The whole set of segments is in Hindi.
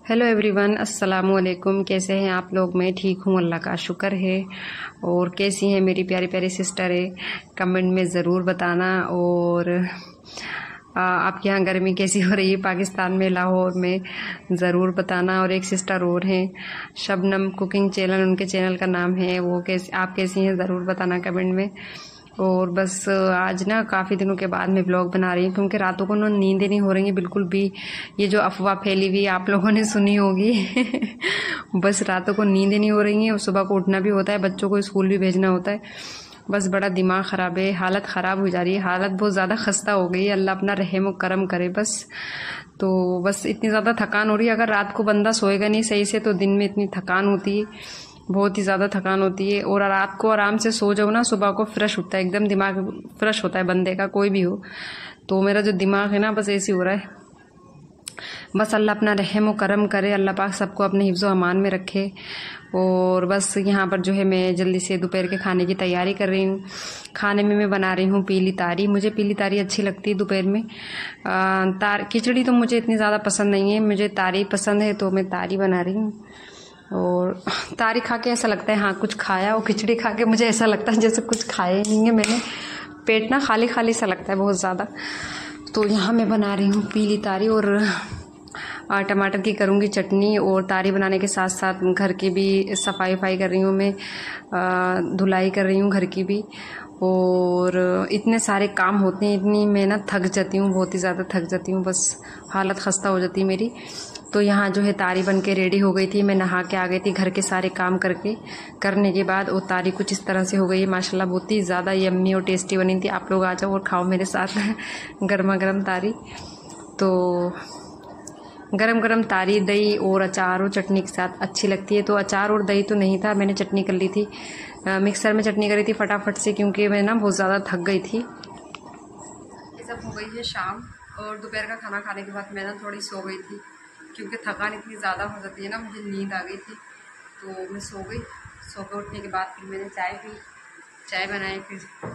हेलो एवरीवन, अस्सलाम वालेकुम। कैसे हैं आप लोग? मैं ठीक हूँ, अल्लाह का शुक्र है। और कैसी हैं मेरी प्यारी प्यारी सिस्टर है, कमेंट में ज़रूर बताना। और आपके यहाँ गर्मी कैसी हो रही है पाकिस्तान में, लाहौर में, ज़रूर बताना। और एक सिस्टर और हैं, शबनम कुकिंग चैनल, उनके चैनल का नाम है, वो कैसे, आप कैसी हैं ज़रूर बताना कमेंट में। और बस आज ना काफ़ी दिनों के बाद मैं ब्लॉग बना रही हूँ, क्योंकि रातों को ना नींद ही नहीं हो रही है बिल्कुल भी। ये जो अफवाह फैली हुई आप लोगों ने सुनी होगी बस रातों को नींद ही नहीं हो रही है, और सुबह को उठना भी होता है, बच्चों को स्कूल भी भेजना होता है। बस बड़ा दिमाग ख़राब है, हालत ख़राब हो जा रही है, हालत बहुत ज़्यादा खस्ता हो गई है। अल्लाह अपना रहम और करम करे बस। तो बस इतनी ज़्यादा थकान हो रही है, अगर रात को बंदा सोएगा नहीं सही से तो दिन में इतनी थकान होती है, बहुत ही ज़्यादा थकान होती है। और रात को आराम से सो जाओ ना, सुबह को फ्रेश होता है, एकदम दिमाग फ्रेश होता है बंदे का, कोई भी हो। तो मेरा जो दिमाग है ना, बस ऐसे हो रहा है। बस अल्लाह अपना रहम और करम करे, अल्लाह पाक सबको अपने हिफ्ज़ व अमान में रखे। और बस यहाँ पर जो है मैं जल्दी से दोपहर के खाने की तैयारी कर रही हूँ। खाने में मैं बना रही हूँ पीली तारी। मुझे पीली तारी अच्छी लगती है दोपहर में। खिचड़ी तो मुझे इतनी ज़्यादा पसंद नहीं है, मुझे तारी पसंद है, तो मैं तारी बना रही हूँ। और तारी खा के ऐसा लगता है हाँ कुछ खाया, और खिचड़ी खा के मुझे ऐसा लगता है जैसे कुछ खाया ही नहीं है मैंने। पेट ना खाली खाली सा लगता है बहुत ज़्यादा। तो यहाँ मैं बना रही हूँ पीली तारी, और टमाटर की करूँगी चटनी। और तारी बनाने के साथ साथ घर की भी सफाई वफाई कर रही हूँ मैं, धुलाई कर रही हूँ घर की भी। और इतने सारे काम होते हैं, इतनी मैं ना थक जाती हूँ, बहुत ही ज़्यादा थक जाती हूँ, बस हालत खस्ता हो जाती है मेरी। तो यहाँ जो है तारी बन के रेडी हो गई थी, मैं नहा के आ गई थी घर के सारे काम करने के बाद। और तारी कुछ इस तरह से हो गई है माशाल्लाह, बहुत ही ज़्यादा यम्मी और टेस्टी बनी थी। आप लोग आ जाओ और खाओ मेरे साथ गर्मा गर्म तारी। तो गरम गरम तारी दही और अचार और चटनी के साथ अच्छी लगती है। तो अचार और दही तो नहीं था, मैंने चटनी कर ली थी, मिक्सर में चटनी करी थी फटाफट से, क्योंकि मैं ना बहुत ज़्यादा थक गई थी। ये सब हो गई है शाम, और दोपहर का खाना खाने के बाद मैं ना थोड़ी सो गई थी, क्योंकि थकान इतनी ज़्यादा हो जाती है ना, मुझे नींद आ गई थी, तो मैं सो गई। सो के उठने के बाद फिर मैंने चाय पी, चाय बनाई,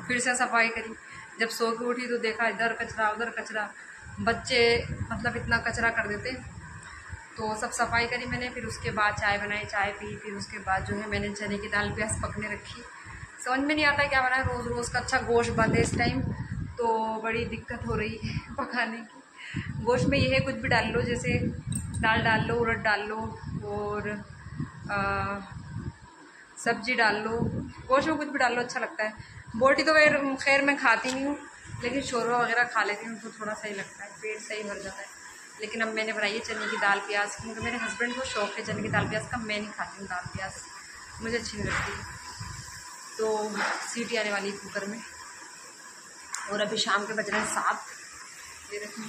फिर से सफाई करी। जब सो के उठी तो देखा इधर कचरा उधर कचरा, बच्चे मतलब इतना कचरा कर देते। तो सब सफाई करी मैंने, फिर उसके बाद चाय बनाई, चाय पी। फिर उसके बाद जो है मैंने चने की दाल प्याज पकने रखी। समझ में नहीं आता क्या बनाए, रोज़ रोज़ का। अच्छा गोश्त बंद है इस टाइम, तो बड़ी दिक्कत हो रही है पकाने की। गोश्त में ये है कुछ भी डाल लो, जैसे दाल डाल लो, उड़द डाल लो, और सब्जी डाल लो, गोश्त में कुछ भी डाल लो, अच्छा लगता है। बोटी तो खैर मैं खाती नहीं हूँ, लेकिन शोरबा वगैरह खा लेती हूँ, तो थोड़ा सही लगता है, पेट सही भर जाता है। लेकिन अब मैंने बनाई है चने की दाल प्याज, क्योंकि मेरे हस्बैंड को शौक है चने की दाल प्याज का, मैं नहीं खाती हूँ दाल प्याज, मुझे अच्छी नहीं लगती। तो सीटी आने वाली कुकर में। और अभी शाम के बज रहे हैं 7। ये देखो,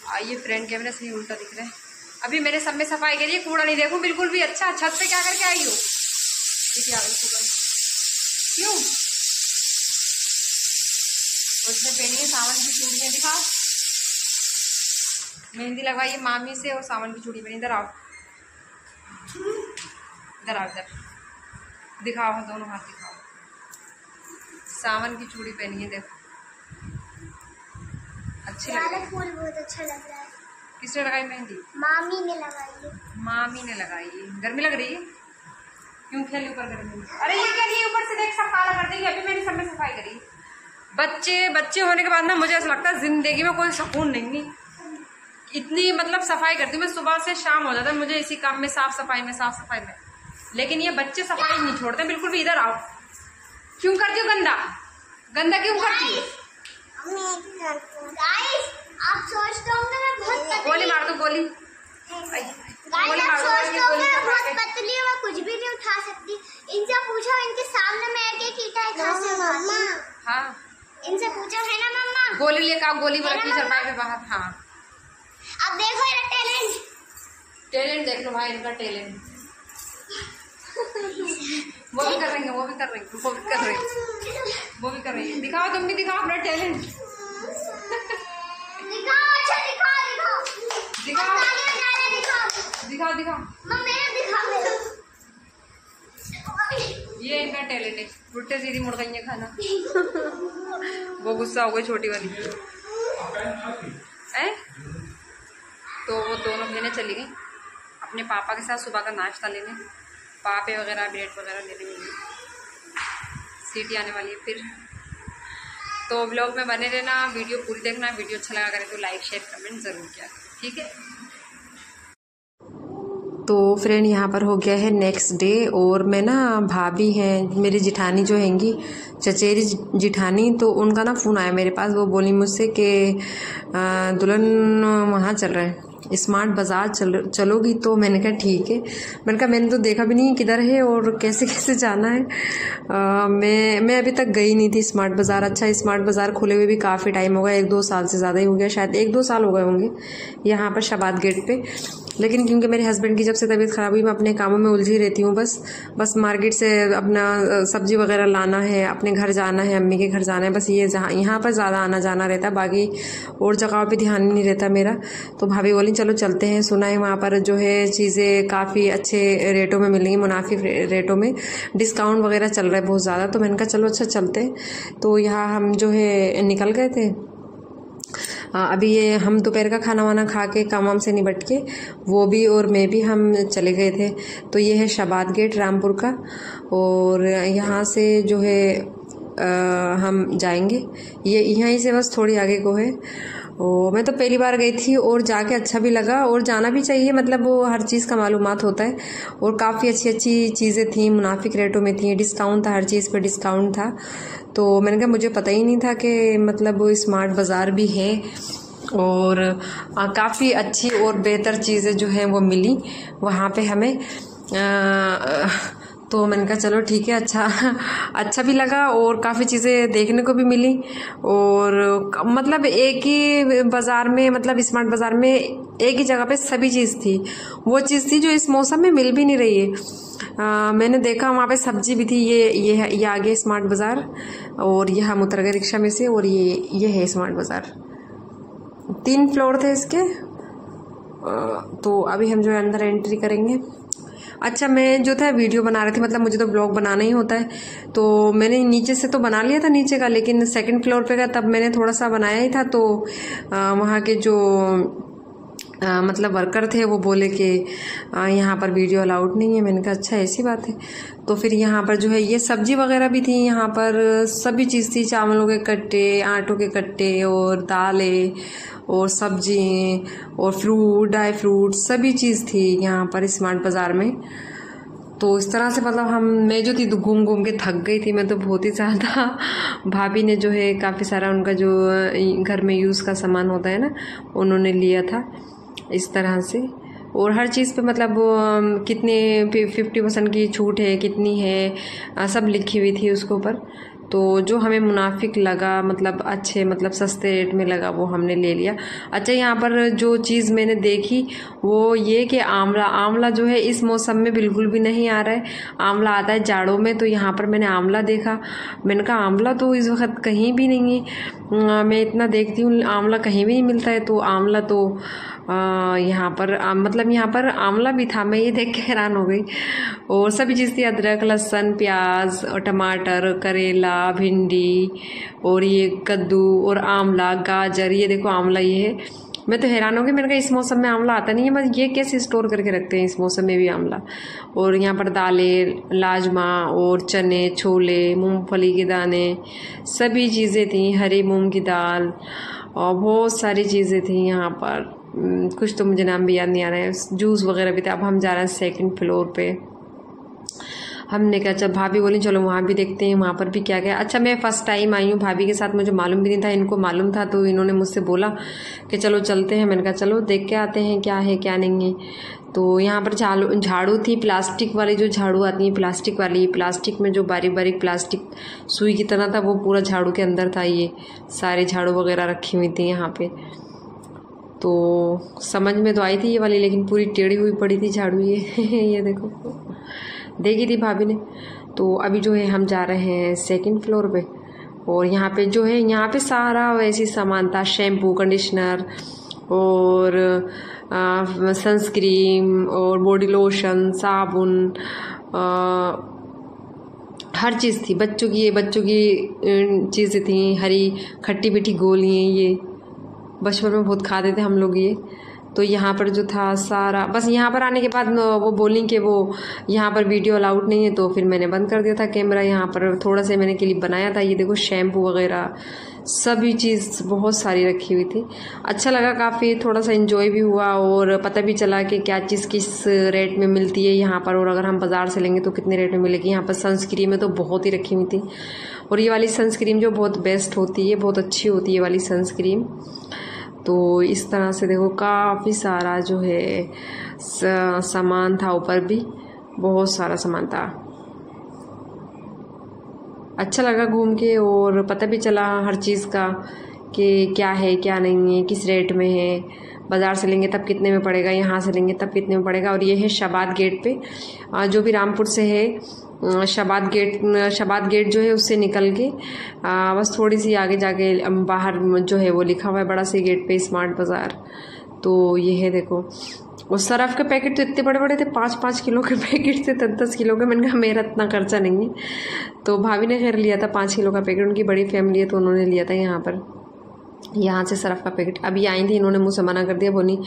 आइए फ्रंट कैमरे से ही उल्टा दिख रहा है। अभी मैंने सब में सफाई करी है, कूड़ा नहीं देखो बिल्कुल भी। अच्छा, छत पे क्या करके आई हो? सीटी आ गई कुकर में, क्यों? उसने पहनी है सावन की चूड़ियाँ, दिखाओ। मेहंदी लगवाई है मामी से, और सावन की चूड़ी पहनी। इधर आओ, इधर आओ, इधर दिखाओ, दोनों हाथ दिखाओ। सावन की चूड़ी पहनी है, देखो अच्छी लग रही है। फूल बहुत अच्छा लग रहा है। किसने लगाई मेहंदी? मामी ने लगाई है। मामी ने लगाई है। गर्मी लग रही है? क्यों खेली ऊपर गर्मी? अरे ये क्या, ये ऊपर से देख सब काला कर देंगे। अभी मैंने सब में सफाई करी। बच्चे होने के बाद ना मुझे ऐसा लगता है जिंदगी में कोई सुकून नहीं। इतनी मतलब सफाई करती हूँ मैं, सुबह से शाम हो जाता है मुझे इसी काम में, साफ सफाई में। लेकिन ये बच्चे सफाई नहीं छोड़ते बिल्कुल भी। इधर आओ, क्यों करती हो गंदा क्यों करती हो? आप सोचते होंगे मैं बहुत गोली मार दो, गोली। आप सोचते होंगे मैं बहुत पतली हूँ, मैं कुछ भी नहीं उठा सकती। इनसे पूछो, इनके सामने मैं एक ईंटा खासी उठाती हूँ। हाँ, इनसे पूछो, है ना मम्मा? गोली लेकर आओ, गोली रखी चरपाई पे बाहर। हाँ, अब देखो ये टैलेंट देख लो भाई, इनका टैलेंट। वो भी कर रही है। दिखाओ, तुम भी दिखाओ अपना टैलेंट। दिखाओ। ये इनका टैलेंट है, उल्टे सीधी मुड़ गई है खाना। वो गुस्सा हो गई छोटी वाली है। दोनों बहनें चली गई अपने पापा के साथ सुबह का नाश्ता लेने, पापे वगैरह ब्रेड वगैरह लेने गई। सीटी आने वाली है फिर। तो व्लॉग में बने रहना, वीडियो पूरी देखना। वीडियो अच्छा लगा करे तो लाइक शेयर कमेंट ज़रूर किया, ठीक है। तो फ्रेंड यहाँ पर हो गया है नेक्स्ट डे, और मैं ना भाभी हैं मेरी जिठानी जो हैंगी, चचेरी जिठानी, तो उनका ना फ़ोन आया मेरे पास। वो बोली मुझसे कि दुल्हन वहाँ चल रहे हैं, स्मार्ट बाज़ार चलोगी? तो मैंने कहा ठीक है। मैंने कहा मैंने तो देखा भी नहीं किधर है और कैसे कैसे जाना है। मैं अभी तक गई नहीं थी स्मार्ट बाज़ार। अच्छा, स्मार्ट बाज़ार खुले हुए भी काफ़ी टाइम हो गया, 1-2 साल से ज़्यादा ही हो गया, शायद 1-2 साल हो गए होंगे यहाँ पर शबाद गेट पे। लेकिन क्योंकि मेरे हस्बैंड की जब से तबीयत ख़राब हुई, मैं अपने कामों में उलझी रहती हूँ। बस मार्केट से अपना सब्ज़ी वगैरह लाना है, अपने घर जाना है, अम्मी के घर जाना है, बस ये यहाँ पर ज़्यादा आना जाना रहता है, बाकी और जगहों पे ध्यान नहीं रहता मेरा। तो भाभी बोली चलो चलते हैं। सुना है वहाँ पर जो है चीज़ें काफ़ी अच्छे रेटों में मिलेंगी, मुनाफिक रेटों में, डिस्काउंट वगैरह चल रहा है बहुत ज़्यादा। तो मैंने कहा चलो अच्छा चलते हैं। तो यहाँ हम जो है निकल गए थे। अभी ये हम दोपहर का खाना वाना खा के काम वाम से निपट के वो भी और मैं भी हम चले गए थे। तो ये है शबाद गेट रामपुर का, और यहाँ से जो है हम जाएंगे, ये यहीं से बस थोड़ी आगे को है। और मैं तो पहली बार गई थी और जाके अच्छा भी लगा, और जाना भी चाहिए, मतलब वो हर चीज़ का मालूमात होता है। और काफ़ी अच्छी अच्छी चीज़ें थी, मुनाफिक रेटों में थी, डिस्काउंट था, हर चीज़ पे डिस्काउंट था। तो मैंने कहा मुझे पता ही नहीं था कि मतलब वो स्मार्ट बाज़ार भी है, और काफ़ी अच्छी और बेहतर चीज़ें जो हैं वो मिली वहाँ पे हमें। तो मैंने कहा चलो ठीक है, अच्छा भी लगा, और काफ़ी चीज़ें देखने को भी मिली। और मतलब एक ही बाज़ार में, मतलब स्मार्ट बाज़ार में एक ही जगह पे सभी चीज़ थी। वो चीज़ थी जो इस मौसम में मिल भी नहीं रही है। मैंने देखा वहाँ पे सब्जी भी थी। ये आगे स्मार्ट बाज़ार, और ये हम उतर गए रिक्शा में से, और ये है स्मार्ट बाज़ार। 3 फ्लोर थे इसके। तो अभी हम जो है अंदर एंट्री करेंगे। अच्छा, मैं जो था वीडियो बना रही थी, मतलब मुझे तो ब्लॉग बनाना ही होता है, तो मैंने नीचे से तो बना लिया था नीचे का, लेकिन 2nd फ्लोर पे का तब मैंने थोड़ा सा बनाया ही था। तो वहाँ के जो मतलब वर्कर थे वो बोले कि यहाँ पर वीडियो अलाउड नहीं है। मैंने कहा अच्छा ऐसी बात है। तो फिर यहाँ पर जो है ये सब्जी वगैरह भी थी, यहाँ पर सभी चीज़ थी, चावलों के कट्टे, आटों के कट्टे, और दालें, और सब्जी, और फ्रूट, ड्राई फ्रूट, सभी चीज़ थी यहाँ पर स्मार्ट बाज़ार में। तो इस तरह से मतलब मैं जो थी घूम घूम के थक गई थी, मैं तो बहुत ही ज़्यादा। भाभी ने जो है काफ़ी सारा उनका जो घर में यूज़ का सामान होता है ना, उन्होंने लिया था इस तरह से। और हर चीज़ पे मतलब कितने 50% की छूट है, कितनी है, सब लिखी हुई थी उसके ऊपर। तो जो हमें मुनाफिक लगा, मतलब अच्छे, मतलब सस्ते रेट में लगा, वो हमने ले लिया। अच्छा, यहाँ पर जो चीज़ मैंने देखी वो ये कि आंवला जो है इस मौसम में बिल्कुल भी नहीं आ रहा है। आंवला आता है जाड़ों में, तो यहाँ पर मैंने आंवला देखा। मैंने कहा आंवला तो इस वक्त कहीं भी नहीं है, मैं इतना देखती हूँ आंवला कहीं भी नहीं मिलता है। तो आंवला तो यहाँ पर मतलब यहाँ पर आंवला भी था। मैं ये देख के हैरान हो गई। और सभी चीज़ थी, अदरक, लहसुन, प्याज, और टमाटर, करेला, भिंडी, और ये कद्दू, और आंवला, गाजर। ये देखो आंवला ये है। मैं तो हैरान हो गई। मैंने कहा इस मौसम में आंवला आता नहीं है, बस ये कैसे स्टोर करके रखते हैं इस मौसम में भी आंवला। और यहाँ पर दालें, लाजमा, और चने, छोले, मूंगफली के दाने, सभी चीज़ें थी, हरी मूंग की दाल, और बहुत सारी चीज़ें थी यहाँ पर। कुछ तो मुझे नाम भी याद नहीं आ रहे हैं। जूस वगैरह भी था। अब हम जा रहे हैं 2nd फ्लोर पे। हमने कहा अच्छा, भाभी बोली चलो वहाँ भी देखते हैं, वहाँ पर भी क्या क्या। अच्छा, मैं फ़र्स्ट टाइम आई हूँ भाभी के साथ, मुझे मालूम भी नहीं था, इनको मालूम था, तो इन्होंने मुझसे बोला कि चलो चलते हैं। मैंने कहा चलो देख के आते हैं क्या है क्या नहीं है। तो यहाँ पर झाड़ू थी, प्लास्टिक वाली जो झाड़ू आती है, प्लास्टिक वाली, प्लास्टिक में जो बारीक बारीक प्लास्टिक सुई की तरह था, वो पूरा झाड़ू के अंदर था। ये सारे झाड़ू वगैरह रखी हुई थी यहाँ पे। तो समझ में तो आई थी ये वाली, लेकिन पूरी टेढ़ी हुई पड़ी थी झाड़ू ये। ये देखो, देखी थी भाभी ने। तो अभी जो है हम जा रहे हैं 2nd फ्लोर पे। और यहाँ पे जो है, यहाँ पे सारा वैसी सामान था, शैम्पू, कंडीशनर, और सनस्क्रीन, और बॉडी लोशन, साबुन, हर चीज़ थी। बच्चों की चीज़ें थी, हरी खट्टी मीठी गोलियाँ, ये बचपन में बहुत खाते थे हम लोग ये। तो यहाँ पर जो था सारा, बस यहाँ पर आने के बाद वो बोली कि वो यहाँ पर वीडियो अलाउड नहीं है, तो फिर मैंने बंद कर दिया था कैमरा। यहाँ पर थोड़ा सा मैंने क्लिप बनाया था। ये देखो शैम्पू वगैरह सभी चीज़ बहुत सारी रखी हुई थी। अच्छा लगा काफ़ी, थोड़ा सा एंजॉय भी हुआ और पता भी चला कि क्या चीज़ किस रेट में मिलती है यहाँ पर, और अगर हम बाज़ार से लेंगे तो कितने रेट में मिलेगी। यहाँ पर सनस्क्रीन में तो बहुत ही रखी हुई थी, और ये वाली सनस्क्रीन जो बहुत बेस्ट होती है, बहुत अच्छी होती है ये वाली सनस्क्रीन। तो इस तरह से देखो काफ़ी सारा जो है सामान था, ऊपर भी बहुत सारा सामान था। अच्छा लगा घूम के, और पता भी चला हर चीज़ का कि क्या है क्या नहीं है, किस रेट में है, बाज़ार से लेंगे तब कितने में पड़ेगा, यहाँ से लेंगे तब कितने में पड़ेगा। और ये है शबाद गेट पे, जो भी रामपुर से है, शबाद गेट जो है उससे निकल के बस थोड़ी सी आगे जाके बाहर जो है वो लिखा हुआ है बड़ा सी गेट पे स्मार्ट बाज़ार। तो ये है देखो, वो सरफ के पैकेट तो इतने बड़े बड़े थे, 5-5 किलो के पैकेट थे, 10-10 किलो के। मैंने कहा मेरा इतना खर्चा नहीं है, तो भाभी ने खैर लिया था 5 किलो का पैकेट, उनकी बड़ी फैमिली है तो उन्होंने लिया था यहाँ से सरफ का पैकेट। अभी आई थी, इन्होंने मुझसे मना कर दिया, बोली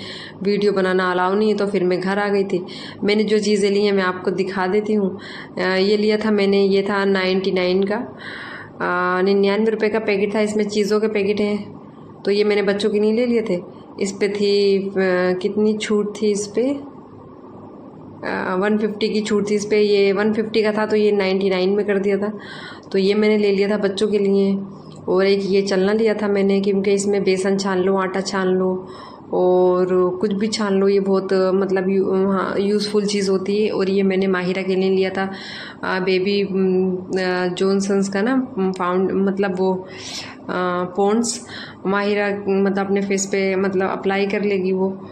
वीडियो बनाना अलाउ नहीं है, तो फिर मैं घर आ गई थी। मैंने जो चीज़ें ली हैं मैं आपको दिखा देती हूँ। ये लिया था मैंने, ये था 99 का, 99 रुपये का पैकेट था। इसमें चीज़ों के पैकेट हैं, तो ये मैंने बच्चों के लिए ले लिए थे। इस पे थी कितनी छूट थी, इस पे 150 की छूट थी इस पे। ये 150 का था तो ये 99 में कर दिया था, तो ये मैंने ले लिया था बच्चों के लिए। और एक ये चलना लिया था मैंने, क्योंकि इसमें बेसन छान लो, आटा छान लो और कुछ भी छान लो, ये बहुत मतलब यूज़फुल चीज़ होती है। और ये मैंने माहिरा के लिए लिया था बेबी जॉनसन्स का ना मतलब वो पॉन्ड्स। माहिरा मतलब अपने फेस पे मतलब अप्लाई कर लेगी, वो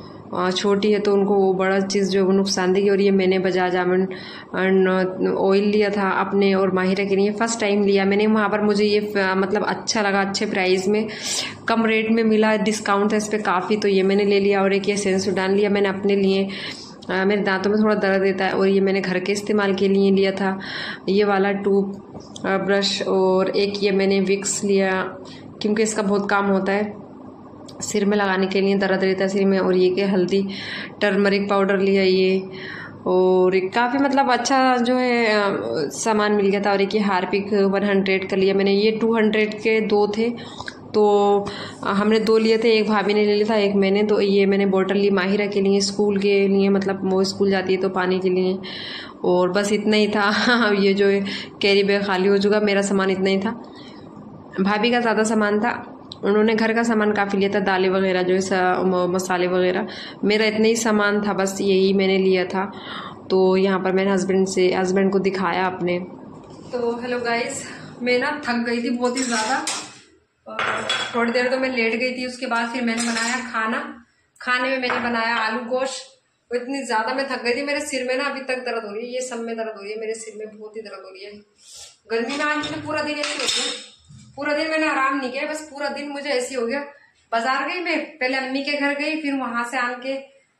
छोटी है तो उनको वो बड़ा चीज़ जो है वो नुकसान देगी। और ये मैंने बजाज आमंड ऑयल लिया था अपने और माहिरा के लिए, फ़र्स्ट टाइम लिया मैंने। वहाँ पर मुझे ये मतलब अच्छा लगा, अच्छे प्राइस में कम रेट में मिला, डिस्काउंट था इस पर काफ़ी, तो ये मैंने ले लिया। और एक ये सेंसोडान लिया मैंने अपने लिए, मेरे दांतों में थोड़ा दर्द देता है, और ये मैंने घर के इस्तेमाल के लिए लिया था ये वाला टूब ब्रश। और एक ये मैंने विक्स लिया, क्योंकि इसका बहुत काम होता है सिर में लगाने के लिए, दर्द रहता है सिर में। और ये के हल्दी टर्मरिक पाउडर लिया ये, और काफ़ी मतलब अच्छा जो है सामान मिल गया था। और एक ये हार्पिक 100 का लिया मैंने, ये 200 के 2 थे, तो हमने 2 लिए थे, एक भाभी ने ले लिया था, एक मैंने। तो ये मैंने बोतल ली माहिरा के लिए, स्कूल के लिए, मतलब वो स्कूल जाती है तो पानी के लिए। और बस इतना ही था ये जो है कैरी बैग खाली हो चुका, मेरा सामान इतना ही था। भाभी का ज़्यादा सामान था, उन्होंने घर का सामान काफ़ी लिया था, दालें वगैरह जो है मसाले वगैरह। मेरा इतना ही सामान था, बस यही मैंने लिया था। तो यहाँ पर मैंने हस्बैंड को दिखाया अपने। तो हेलो गाइस, मैं ना थक गई थी बहुत ही ज़्यादा, थोड़ी देर तो मैं लेट गई थी। उसके बाद फिर मैंने बनाया खाना। खाने में मैंने बनाया आलू गोश्त। इतनी ज़्यादा मैं थक गई थी, मेरे सिर में ना अभी तक दर्द हो रही है, ये सब में दर्द हो रही है, मेरे सिर में बहुत ही दर्द हो रही है। गर्मी में आज मुझे पूरा दिन ऐसी हो गया, पूरा दिन मैंने आराम नहीं किया, बस पूरा दिन मुझे ऐसी हो गया। बाजार गई मैं, पहले अम्मी के घर गई, फिर वहां से आन के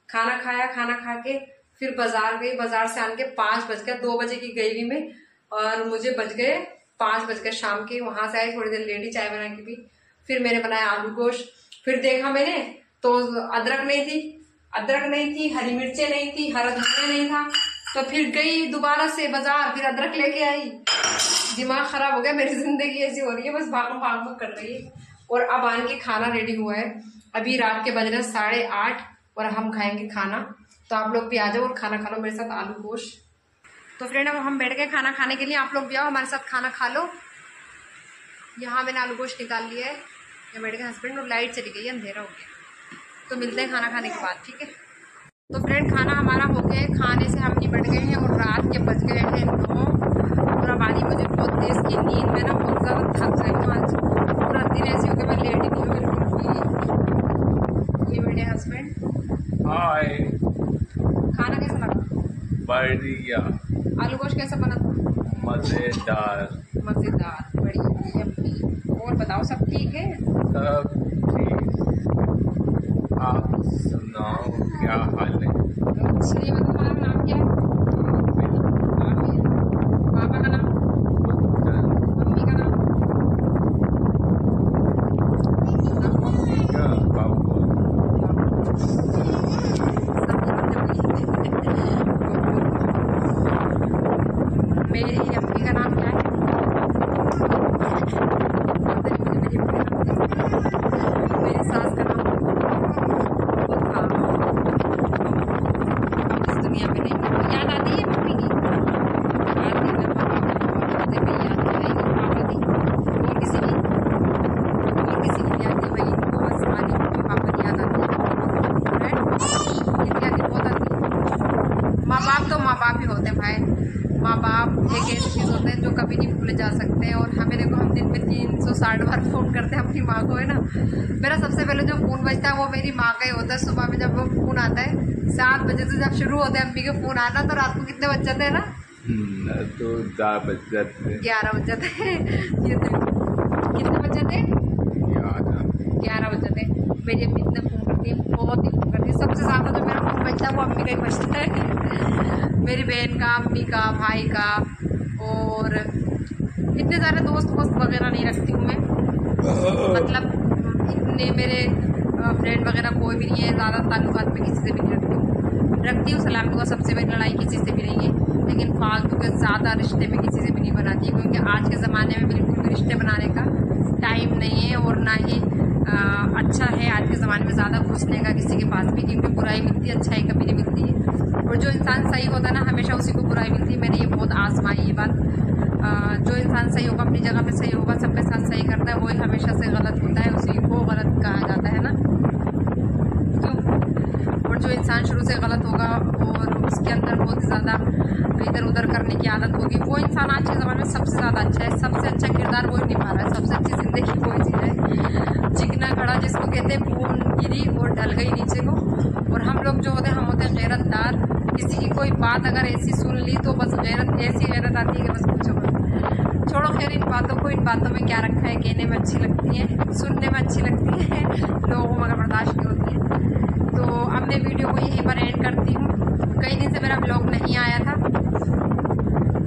खाना खाया, खाना खा के फिर बाजार गई, बाजार से आन के 5 बज गया, 2 बजे की गई मैं, और मुझे बज गए 5 बज गए शाम के। वहां से आई, थोड़ी देर लेटी, चाय बना के पी, फिर मैंने बनाया आलू गोश्त। फिर देखा मैंने तो अदरक नहीं थी, हरी मिर्चें नहीं थी, हरा धनिया नहीं था, तो फिर गई दोबारा से बाजार, फिर अदरक लेके आई। दिमाग खराब हो गया, मेरी जिंदगी ऐसी हो रही है, बस भाग कर रही है। और अब आन के खाना रेडी हुआ है, अभी रात के बज रहे 8:30 और हम खाएंगे खाना। तो आप लोग भी आ जाओ और खाना खा लो मेरे साथ आलू गोश्त। तो फ्रेंड अब हम बैठ गए खाना खाने के लिए, आप लोग भी आओ हमारे साथ खाना खा लो। यहाँ मैंने आलू गोश्त निकाल लिया है, ये बैठ गए हस्बैंड, और लाइट चली गई है, अंधेरा हो गया। तो मिलते हैं खाना खाने के बाद, ठीक है। तो फ्रेंड खाना हमारा हो गया है, खाने से हम निपट गए हैं और रात के बज गए हैं 9 और अब आ रही मुझे बहुत तेज की नींद। मैं ना बहुत ज़्यादा थक गई हूँ आज, पूरा दिन ऐसे हो गया, मैं लेट ही नहीं हूँ बिल्कुल भी। ये मेरे हस्बैंड। हाय। खाना कैसा लगा? बढ़िया। आलू गोश्त कैसा बना था? मज़ेदार बढ़िया। और बताओ सब ठीक है? सब ठीक। आप सुनाओ क्या हाल है? चलिए, तुम्हारा नाम क्या है? पापा का नाम? मम्मी का नाम? मम्मी का बाबू। एक ऐसी चीज़ होते हैं जो कभी नहीं भूले जा सकते हैं। और हमें देखो, हम दिन में 360 बार फ़ोन करते हैं अपनी माँ को, है ना। मेरा सबसे पहले जो फ़ोन बजता है वो मेरी माँ का ही होता है। सुबह में जब वो फ़ोन आता है 7 बजे से जब शुरू होते हैं अम्मी के फ़ोन आना, तो रात को कितने बज जाते हैं ना, तो 10 बज जाते हैं, 11 बज जाते हैं। कितने बज जाते हैं? 11 बज जाते हैं। मेरी अम्मी इतने फ़ोन करती है, बहुत ही फ़ोन करती है। सबसे ज़्यादा जो मेरा फ़ोन बजता है वो अम्मी का ही बजता है, मेरी बहन का, अम्मी का, भाई का। और इतने ज़्यादा दोस्त वगैरह नहीं रखती हूँ मैं, मतलब इतने मेरे फ्रेंड वगैरह कोई भी नहीं है। ज़्यादा ताल्लुकात में किसी से भी नहीं रखती हूँ। सलाम दुआ सबसे मेरी लड़ाई किसी से भी नहीं है, लेकिन फालतू के ज़्यादा रिश्ते में किसी से भी नहीं बनाती, क्योंकि आज के ज़माने में बिल्कुल भी रिश्ते बनाने का टाइम नहीं है। और ना ही अच्छा है आज के ज़माने में ज़्यादा घुसने का किसी के पास भी, क्योंकि बुराई मिलती है, अच्छाई कभी नहीं मिलती है। और जो इंसान सही होता है ना, हमेशा उसी को बुराई मिलती है। मैंने ये बहुत आजमाई ये बात। जो इंसान सही होगा, अपनी जगह पे सही होगा, सबके साथ सही करता है, वही हमेशा से गलत होता है, उसी को गलत कहा जाता है ना, क्यों। और जो इंसान शुरू से गलत होगा और उसके अंदर बहुत ज़्यादा इधर उधर करने की आदत होगी, वो इंसान आज के ज़माने में सबसे ज़्यादा अच्छा है, सबसे अच्छा किरदार वही निभा रहा है, सबसे अच्छी ज़िंदगी वही जी रहा है। चिकना खड़ा जिसको कहते हैं, खून गिरी और ढल गई नीचे को। और हम लोग जो होते हैं, हम होते हैं गैरतदार। किसी की कोई बात अगर ऐसी सुन ली तो बस गैरत, ऐसी गैरत आती है कि बस पूछो मत। छोड़ो खैर इन बातों को, इन बातों में क्या रखा है, कहने में अच्छी लगती है, सुनने में अच्छी लगती है, लोगों को मगर बर्दाश्त नहीं होती है। तो अब मैं वीडियो को यहीं पर एंड करती हूँ। कई दिन से मेरा ब्लॉग नहीं आया था,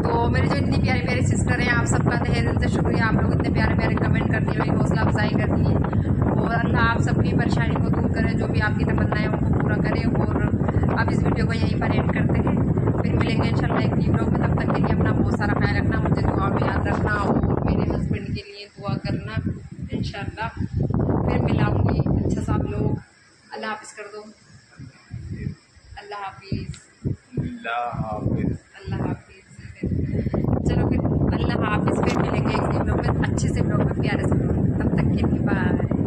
तो मेरे जो इतनी प्यारी प्यारी सिस्टर हैं, आप सबका तहे दिल से शुक्रिया। आप लोग इतने प्यारे प्यारे कमेंट करती है, मेरी हौसला अफजाई करती है। और अल्लाह आप सबकी परेशानी को दूर करे, जो भी आपकी तमन्नाएं उनको पूरा करे। और अब इस वीडियो को यहीं पर एंड करते हैं, फिर मिलेंगे इंशाल्लाह एक न्यू ब्लॉग में। तब तक के लिए अपना बहुत सारा ख्याल रखना, मुझे दुआ में याद रखना और मेरे हस्बैंड के लिए दुआ करना। इंशाल्लाह फिर मिलाऊंगी अच्छा सा लोग। अल्लाह हाफिज़ कर दो। अल्लाह हाफिज़। अल्लाह हाफिज़। अल्लाह हाफिज़। चलो फिर अल्लाह हाफिज़। फिर मिलेंगे एक न्यू ब्लॉग में, अच्छे से ब्लॉग में, प्यारे से ब्लॉग में। तब तक के लिए बाय।